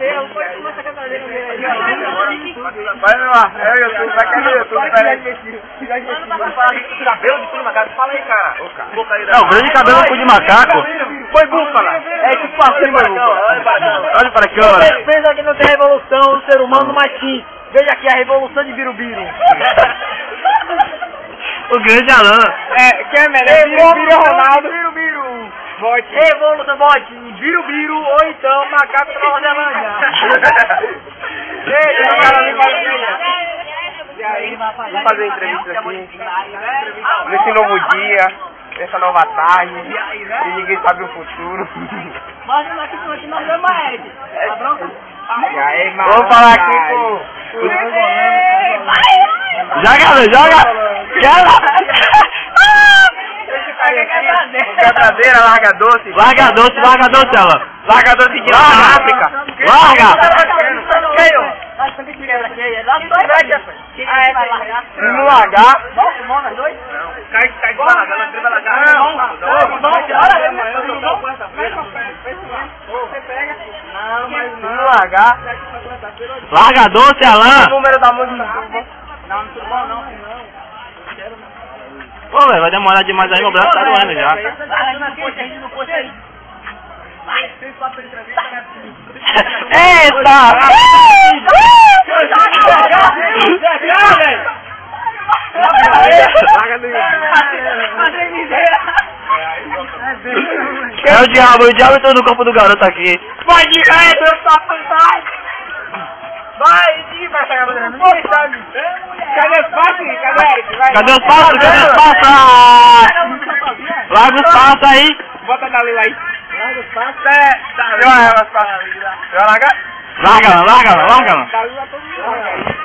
mesmo, foi com essa cantadeira mesmo. Vai lá, é o YouTube, vai cair no YouTube, peraí. Cabelo de cu de macaco, fala aí, cara. Não, grande cabelo no cu de macaco. Foi búfala. É tipo assim, mano. Olha para a câmera. Você pensa que não tem revolução do ser humano, mas sim. Veja aqui a revolução de Birubiru. O grande Alan. Quem é melhor? Birubiru ou Ronaldo? Birubiru. Vote. Revolução, vote em Birubiru ou então Macaco da Nova Zelândia. Veja, o cara vem vamos fazer entrevista aqui. Nesse novo dia, nessa nova tarde, e ninguém sabe o futuro. Mostra aqui que nós vamos a Ed. Tá pronto? E aí, Vamos falar aqui com... Joga! Quebradeira, larga doce. Larga doce, Alan. Larga doce de Larga. na África. Larga! Se não largar... Vamos nós dois? Cai de barraga, ela vai largar. Se não largar... Larga doce, O Alan! número da música... Não tudo bom não. Pô, velho, vai demorar demais aí, meu braço tá doendo já. Eita! É o diabo entrou no corpo do garoto aqui. Vai de ré, meu papo fantástico! Vai essa galera, ninguém sabe! Cadê os passos? Cadê os passos? Larga os passos aí! Bota a Dalila aí! Larga os passos. Vai largar? Larga, Alan. Dalila todo mundo.